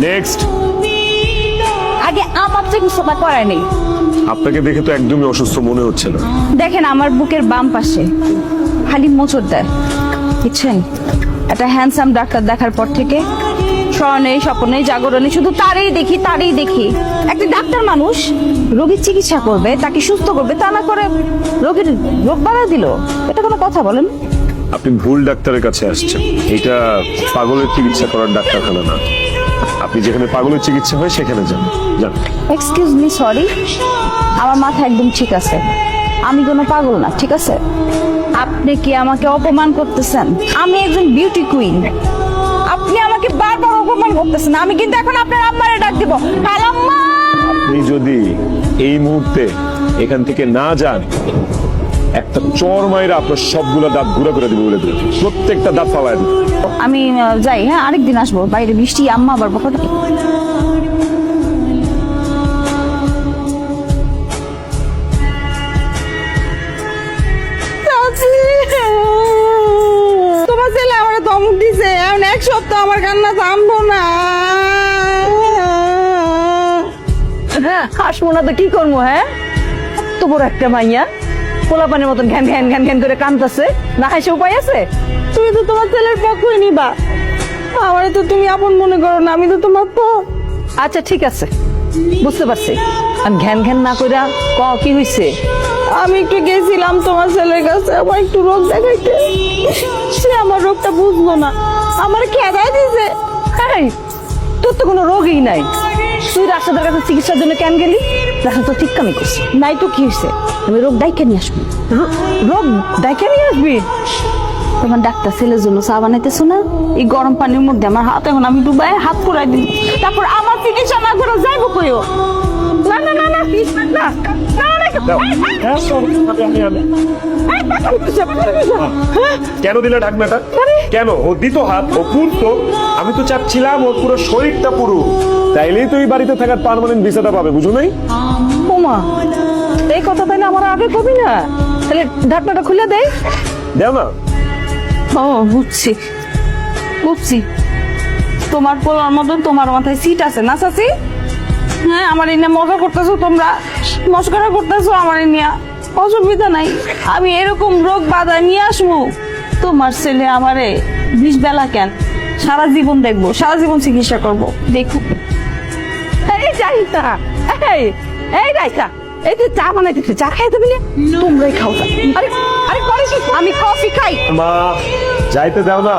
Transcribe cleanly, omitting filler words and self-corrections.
Next. আগে আমার চিকিৎসা করায় নেই। আপনাকে দেখে তো একদমই অসুস্থ মনে হচ্ছে না। দেখেন আমার বুকের বাম পাশে খালি মোচড় দেয়, বুঝছেন? একটা হ্যান্ডসাম ডাক্তার দেখার পর থেকে স্বর্ণে স্বপ্নে জাগরণে শুধু তারই দেখি। একটা ডাক্তার মানুষ রোগীর চিকিৎসা করবে, তাকে সুস্থ করবে, তা না করে রোগীর রোগ বাড়া দিল। এটা কোনো কথা বলেন? আপনি ভুল ডাক্তারের কাছে আসছেন। এটা পাগলের চিকিৎসা করার ডাক্তারখানা না। আপনি যেখানে পাগলের চিকিৎসা হয় সেখানে যান। এক্সকিউজ মি, সরি, আমার মাথা একদম ঠিক আছে, আমি কোনো পাগল না, ঠিক আছে? আপনি কি আমাকে অপমান করতেছেন? আমি একজন বিউটি কুইন, আপনি আমাকে বারবার অপমান করতেছেন। আমি কিন্তু এখন আপনার আম্মারে ডাক দিব। খালাম্মা, আপনি যদি এই মুহূর্তে এখান থেকে না যান, একটা চর মাইরা আপনার সবগুলা দাঁত ঘুরা করে দিবে, বলে দিবে প্রত্যেকটা দাঁত ফালায় দিবে। আমি যাই, হ্যাঁ, আরেকদিন আসবো। বাইরে বৃষ্টি, আম্মা আবার বকা। তোমার ছেলে আমার ধমক দিছে, এখন এক সপ্তাহ আমার কান্না থামবো না। হাসবো না তো কি করবো? হ্যাঁ, তো বড় একটা মাইয়া পোলাপানের মতন ঘ্যান ঘ্যান ঘ্যান ঘ্যান করে কাঁদতেছে, না হাসে উপায় আছে? তুমি তো তোমার ছেলের পক্ষই নিবা, আমারে তো তুমি আপন মনে করো না, আমি তো তোমার পর। আচ্ছা ঠিক আছে, বুঝতে পারছি। আর ঘ্যান ঘ্যান না কইরা কি হইছে? আমি একটু গেছিলাম তোমার ছেলের কাছে, আমার একটু রোগ দেখাইতে, সে আমার রোগটা বুঝলো না, আমার খেদাই দিছে। তোর তো কোনো রোগই নাই, তুই রাস্তাদের কাছে চিকিৎসার জন্য কেন গেলি? রাস্তা তো ঠিক কামি করছি নাই তো কি হয়েছে? আমি রোগ ডাইকে নিয়ে আসবি। রোগ ডাইকে নিয়ে আসবি? তোমার ডাক্তার ছেলের জন্য চা বানাইতেছো না? এই গরম পানির মধ্যে আমার হাত, এখন আমি ডুবাই হাত পুরাই দিই, তারপর আমার চিকিৎসা না করে যাইবো কইও? না না না না না, কেন দিলে ঢাকনাটা? কেন ও দিত হাত, ও পুরতো। আমি তো চাচ্ছিলাম ওর পুরো শরীরটা পুরো, তাইলেই তো এই বাড়িতে থাকার পার্মানেন্ট ভিসাটা পাবে, বুঝো নাই? ওমা, এই কথা তাইলে আমার আগে কবি না, তাহলে ঢাকনাটা খুলে দেয়। দেও না। ও বুঝছি বুঝছি, তোমার পোলার মতন তোমার মাথায় সিট আছে না চাচি? হ্যাঁ, আমার এই নিয়ে মজা করতেছো, তোমরা মস্করা করতেছো আমার এই নিয়ে, অসুবিধা নাই। আমি এরকম রোগ বাধা নিয়ে আসবো, তোমার ছেলে আমারে 20 বেলা কেন, সারা জীবন দেখবো, সারা জীবন চিকিৎসা করবো, দেখো। এই যাইতা, এই রাইতা, এই তুই চা বানাইতেছে, চা খাইতে বলে তোমরাই খাও। আরে আরে, আমি কফি খাই। মা, যাইতে দাও না।